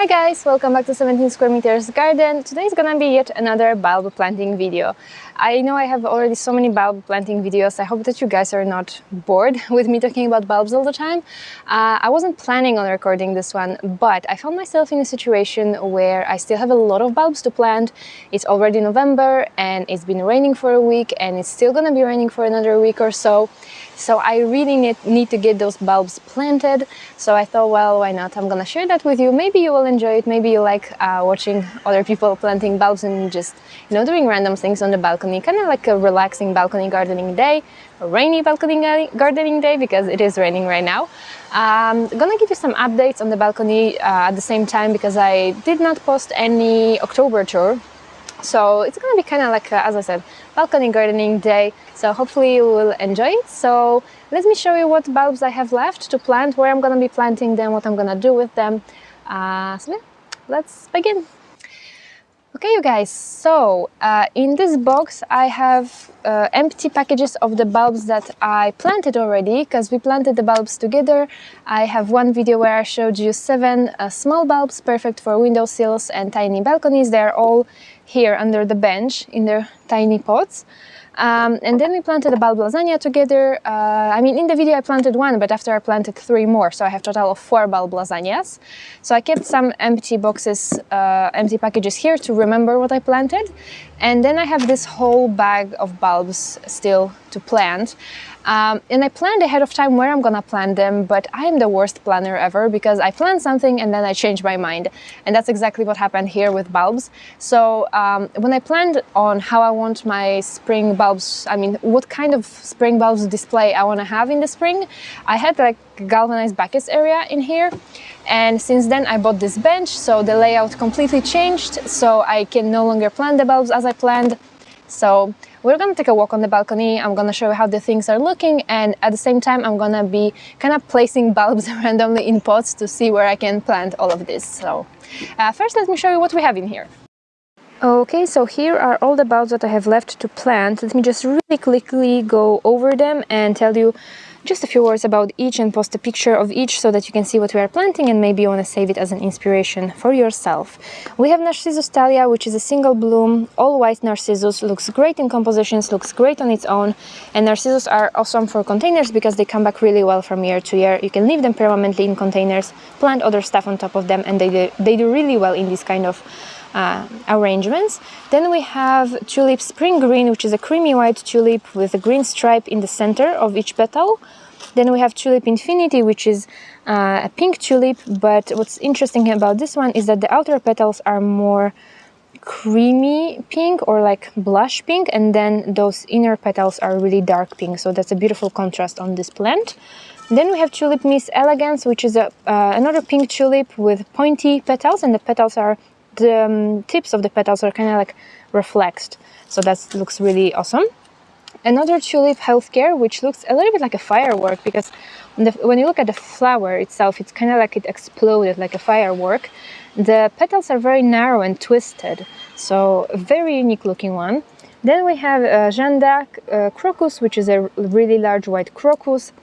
Hi guys, welcome back to 17 square meters garden. Today is gonna be yet another bulb planting video. I know I have already so many bulb planting videos. I hope that you guys are not bored with me talking about bulbs all the time. I wasn't planning on recording this one, but I found myself in a situation where I still have a lot of bulbs to plant. It's already November and it's been raining for a week and it's still gonna be raining for another week or so. So I really need to get those bulbs planted. So I thought, well, why not? I'm gonna share that with you. Maybe you will enjoy it. Maybe you like watching other people planting bulbs and just, doing random things on the balcony. Kind of like a relaxing balcony gardening day, a rainy balcony gardening day because it is raining right now. I'm gonna give you some updates on the balcony at the same time because I did not post any October tour. So it's gonna be kind of like, as I said, balcony gardening day. So hopefully you will enjoy it. So let me show you what bulbs I have left to plant, where I'm gonna be planting them, what I'm gonna do with them. So yeah, let's begin. Okay, you guys, so in this box I have empty packages of the bulbs that I planted already, because we planted the bulbs together. I have one video where I showed you 7 small bulbs, perfect for windowsills and tiny balconies. They're all here under the bench in their tiny pots. And then we planted a bulb lasagna together. In the video I planted 1, but after I planted 3 more, so I have a total of 4 bulb lasagnas. So I kept some empty boxes, empty packages here to remember what I planted. And then I have this whole bag of bulbs still to plant. And I planned ahead of time where I'm gonna plant them, but I am the worst planner ever because I plan something and then I change my mind. And that's exactly what happened here with bulbs. So when I planned on how I want my spring bulbs, what kind of spring bulbs display I want to have in the spring, I had like galvanized buckets area in here. And since then I bought this bench, so the layout completely changed, so I can no longer plant the bulbs as I planned. So we're gonna take a walk on the balcony. I'm gonna show you how the things are looking, and at the same time I'm gonna be kind of placing bulbs randomly in pots to see where I can plant all of this. So first let me show you what we have in here. Okay, so here are all the bulbs that I have left to plant. Let me just really quickly go over them and tell you just a few words about each and post a picture of each so that you can see what we are planting and maybe you want to save it as an inspiration for yourself. We have Narcissus Thalia, which is a single bloom, all white narcissus, looks great in compositions, looks great on its own, and narcissus are awesome for containers because they come back really well from year to year. You can leave them permanently in containers, plant other stuff on top of them, and they do really well in these kind of arrangements. Then we have Tulip Spring Green, which is a creamy white tulip with a green stripe in the center of each petal. Then we have Tulip Infinity, which is a pink tulip, but what's interesting about this one is that the outer petals are more creamy pink or like blush pink, and then those inner petals are really dark pink, so that's a beautiful contrast on this plant. Then we have Tulip Miss Elegance, which is another pink tulip with pointy petals, and the petals are tips of the petals are kind of like reflexed, so that looks really awesome. Another Tulip Healthcare, which looks a little bit like a firework because when you look at the flower itself, it's kind of like it exploded like a firework. The petals are very narrow and twisted, so a very unique looking one. Then we have Jeanne d'Arc Crocus, which is a really large white crocus.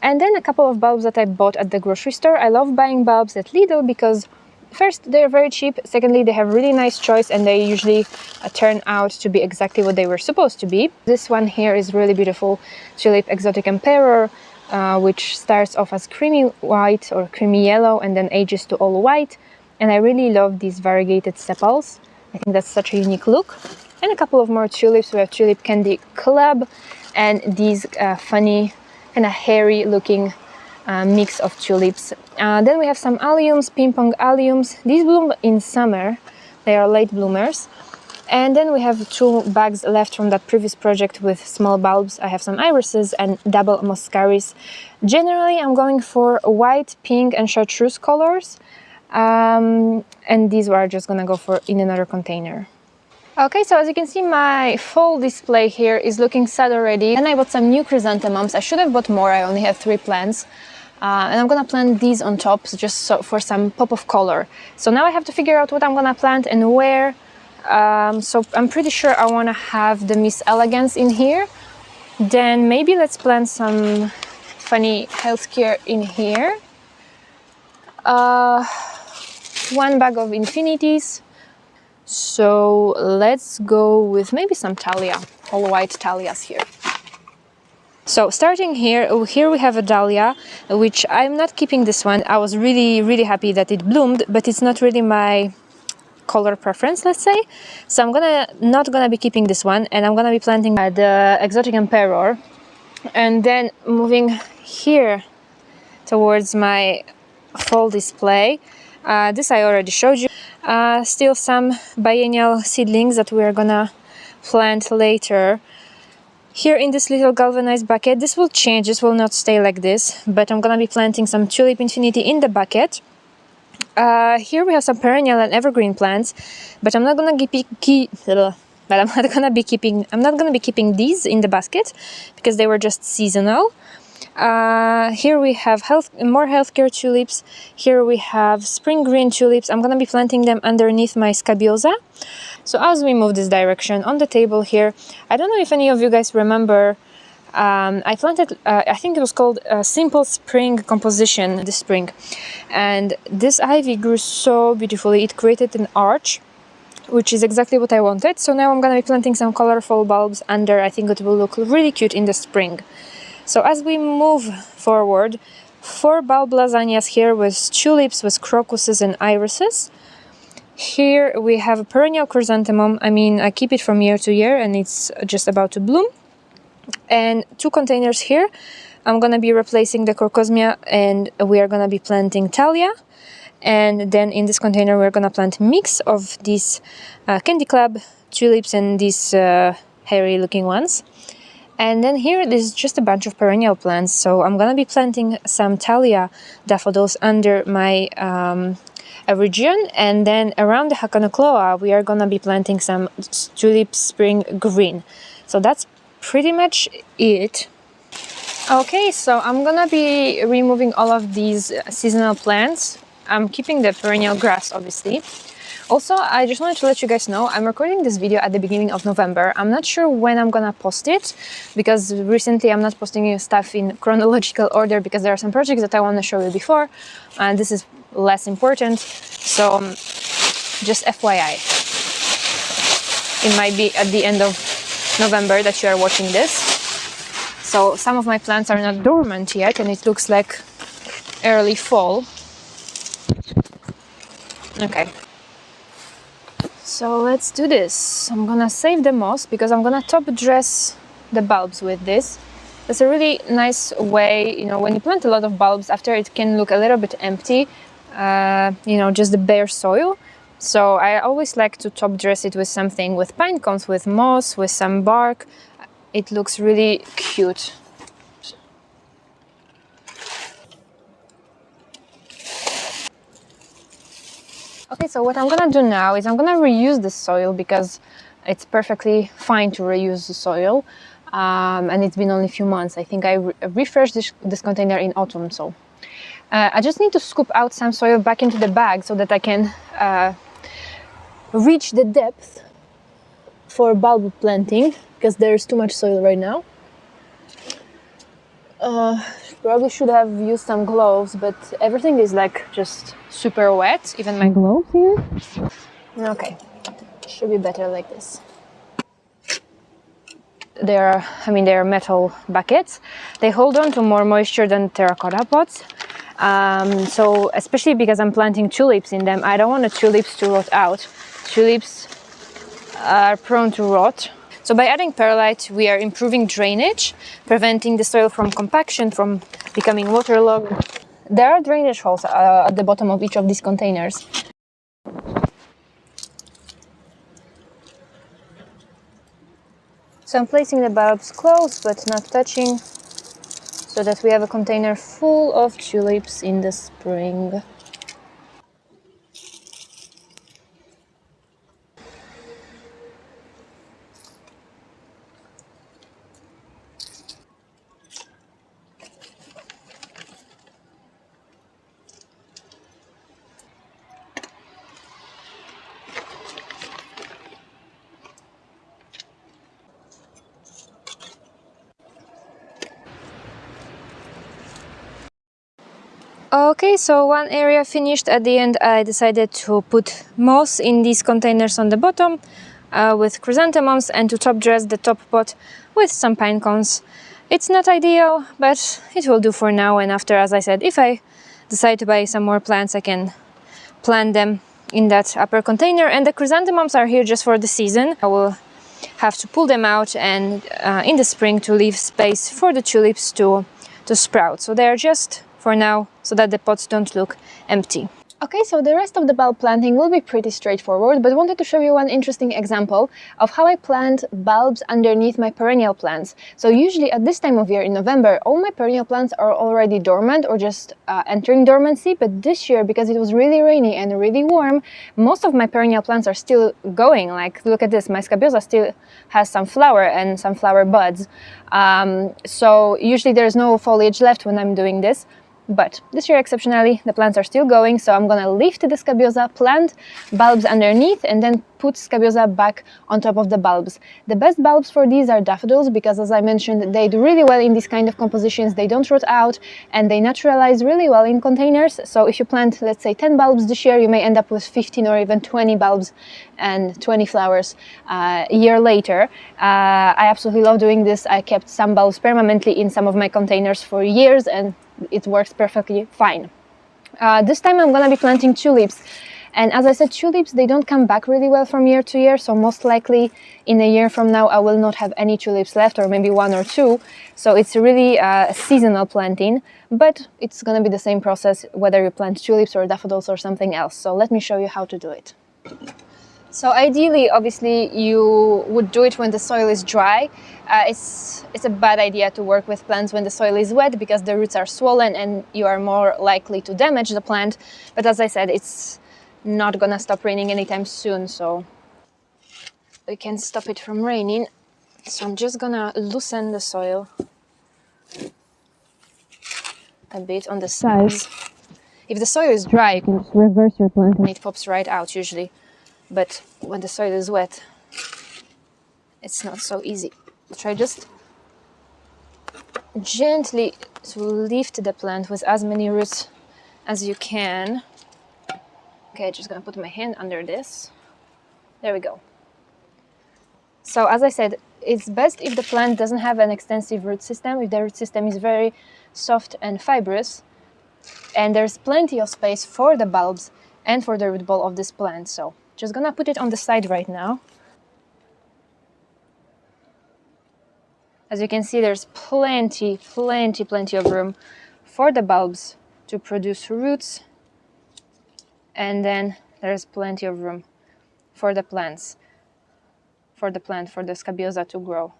And then a couple of bulbs that I bought at the grocery store. I love buying bulbs at Lidl because first, they're very cheap. Secondly, they have really nice choice and they usually turn out to be exactly what they were supposed to be. This one here is really beautiful, Tulip Exotic Emperor, which starts off as creamy white or creamy yellow and then ages to all white. And I really love these variegated sepals. I think that's such a unique look. And a couple of more tulips. We have Tulip Candy Club and these funny, kind of hairy looking mix of tulips. Then we have some alliums, ping pong alliums. These bloom in summer, they are late bloomers. And then we have 2 bags left from that previous project with small bulbs. I have some irises and double muscaris. Generally I'm going for white, pink and chartreuse colors, and these are just gonna go for in another container. Okay, so as you can see, my fall display here is looking sad already. And I bought some new chrysanthemums. I should have bought more, I only have 3 plants. And I'm gonna plant these on top just for some pop of color. So now I have to figure out what I'm gonna plant and where. So I'm pretty sure I wanna have the Miss Elegance in here. Then maybe let's plant some funny healthcare in here. one bag of infinities. So let's go with maybe some Thalia, all white Thalias here. So starting here we have a dahlia, which I'm not keeping this one. I was really happy that it bloomed, but it's not really my color preference, let's say. So I'm not gonna be keeping this one, and I'm gonna be planting the exotic emperor. And then moving here towards my fall display, this I already showed you. Still some biennial seedlings that we're gonna plant later. Here in this little galvanized bucket, this will change, this will not stay like this, but I'm gonna be planting some tulip infinity in the bucket. Here we have some perennial and evergreen plants, but I'm not gonna be keeping these in the basket because they were just seasonal. Here we have more healthcare tulips. Here we have spring green tulips. I'm gonna be planting them underneath my scabiosa. So as we move this direction on the table here, I don't know if any of you guys remember, I planted, I think it was called Simple Spring Composition this spring. And this ivy grew so beautifully. It created an arch, which is exactly what I wanted. So now I'm gonna be planting some colorful bulbs under. I think it will look really cute in the spring. So as we move forward, 4 bulb lasagnas here with tulips, with crocuses and irises. Here we have a perennial chrysanthemum. I mean, I keep it from year to year and it's just about to bloom. And 2 containers here. I'm gonna be replacing the crocosmia and we are gonna be planting Thalia. And then in this container we're gonna plant a mix of these candy club tulips and these hairy looking ones. And then here there's just a bunch of perennial plants. So I'm gonna be planting some Thalia daffodils under my region, and then around the Hakanokloa we are gonna be planting some tulip spring green. So that's pretty much it. Okay, so I'm gonna be removing all of these seasonal plants. I'm keeping the perennial grass, obviously. Also, I just wanted to let you guys know, I'm recording this video at the beginning of November. I'm not sure when I'm gonna post it, because recently I'm not posting stuff in chronological order because there are some projects that I want to show you before, and this is less important. So, just FYI. It might be at the end of November that you are watching this. So, some of my plants are not dormant yet, and it looks like early fall. Okay. So let's do this. I'm gonna save the moss because I'm gonna top dress the bulbs with this. It's a really nice way, you know, when you plant a lot of bulbs, after it can look a little bit empty, you know, just the bare soil. So I always like to top dress it with something, with pine cones, with moss, with some bark. It looks really cute. Okay, so what I'm gonna do now is I'm gonna reuse the soil because it's perfectly fine to reuse the soil. And it's been only a few months. I think I refreshed this container in autumn, so I just need to scoop out some soil back into the bag so that I can reach the depth for bulb planting, because there's too much soil right now. Probably should have used some gloves, but everything is like just super wet, even my gloves here. Okay, should be better like this. They are metal buckets. They hold on to more moisture than terracotta pots. So especially because I'm planting tulips in them, I don't want the tulips to rot out. Tulips are prone to rot. So by adding perlite, we are improving drainage, preventing the soil from compaction, from becoming waterlogged. There are drainage holes at the bottom of each of these containers. So I'm placing the bulbs close but not touching, so that we have a container full of tulips in the spring. Okay, so one area finished. At the end I decided to put moss in these containers on the bottom with chrysanthemums, and to top dress the top pot with some pine cones. It's not ideal, but it will do for now, and after, as I said, if I decide to buy some more plants, I can plant them in that upper container. And the chrysanthemums are here just for the season. I will have to pull them out and in the spring to leave space for the tulips to sprout. So they're just for now, so that the pots don't look empty. Okay, so the rest of the bulb planting will be pretty straightforward, but I wanted to show you one interesting example of how I plant bulbs underneath my perennial plants. So usually at this time of year in November, all my perennial plants are already dormant or just entering dormancy, but this year, because it was really rainy and really warm, most of my perennial plants are still going. Like, look at this, my scabiosa still has some flower and some flower buds. So usually there's no foliage left when I'm doing this. But this year, exceptionally, the plants are still going, so I'm gonna lift the scabiosa, plant bulbs underneath, and then put scabiosa back on top of the bulbs. The best bulbs for these are daffodils, because as I mentioned, they do really well in these kind of compositions. They don't rot out, and they naturalize really well in containers. So if you plant, let's say, 10 bulbs this year, you may end up with 15 or even 20 bulbs and 20 flowers a year later. I absolutely love doing this. I kept some bulbs permanently in some of my containers for years, and it works perfectly fine. This time I'm gonna be planting tulips, and as I said, tulips, they don't come back really well from year to year, so most likely in a year from now I will not have any tulips left, or maybe one or two. So it's really a seasonal planting, but it's gonna be the same process whether you plant tulips or daffodils or something else. So let me show you how to do it. So ideally, obviously, you would do it when the soil is dry. It's a bad idea to work with plants when the soil is wet, because the roots are swollen and you are more likely to damage the plant. But as I said, it's not gonna stop raining anytime soon, so we can stop it from raining. So I'm just gonna loosen the soil a bit on the sides. If the soil is dry, you can just reverse your plant and it pops right out usually. But when the soil is wet, it's not so easy. Try just gently to lift the plant with as many roots as you can. Okay, just gonna put my hand under this. There we go. So as I said, it's best if the plant doesn't have an extensive root system, if the root system is very soft and fibrous, and there's plenty of space for the bulbs and for the root ball of this plant. So just gonna put it on the side right now. As you can see, there's plenty of room for the bulbs to produce roots, and then there's plenty of room for the plants, for the scabiosa to grow.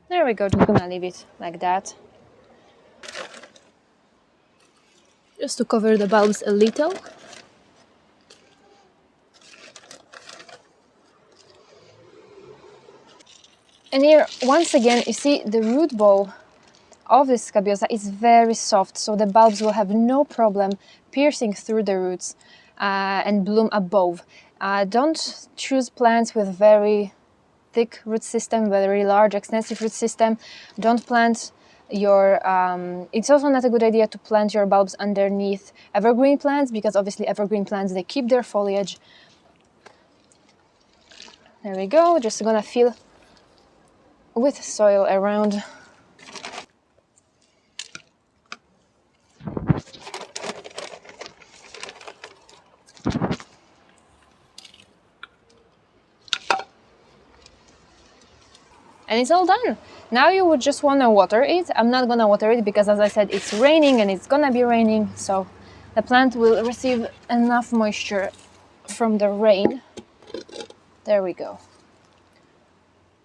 There we go, just gonna leave it like that. Just to cover the bulbs a little. And here, once again, you see the root ball of this scabiosa is very soft, so the bulbs will have no problem piercing through the roots and bloom above. Don't choose plants with very thick root system, very large, extensive root system. Don't plant your... it's also not a good idea to plant your bulbs underneath evergreen plants, because obviously evergreen plants, they keep their foliage. There we go, just gonna fill with soil around. And it's all done. Now you would just want to water it. I'm not gonna water it because, as I said, it's raining and it's gonna be raining, so the plant will receive enough moisture from the rain. There we go.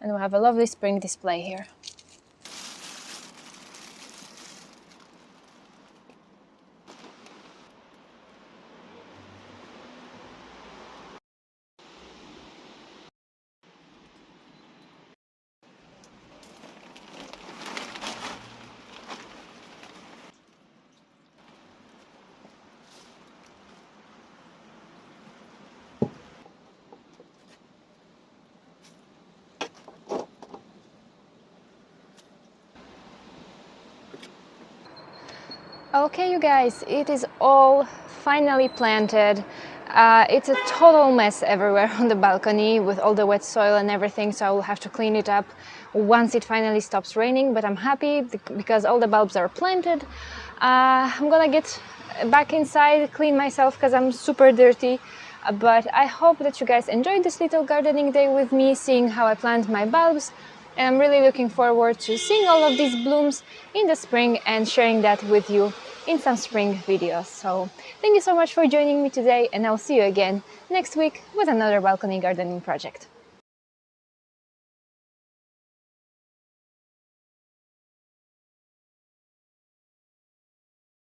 And we'll have a lovely spring display here. Okay, you guys, it is all finally planted. It's a total mess everywhere on the balcony with all the wet soil and everything, so I will have to clean it up once it finally stops raining, but I'm happy because all the bulbs are planted. I'm gonna get back inside, clean myself because I'm super dirty, but I hope that you guys enjoyed this little gardening day with me, seeing how I plant my bulbs. And I'm really looking forward to seeing all of these blooms in the spring and sharing that with you in some spring videos. So thank you so much for joining me today, and I'll see you again next week with another balcony gardening project.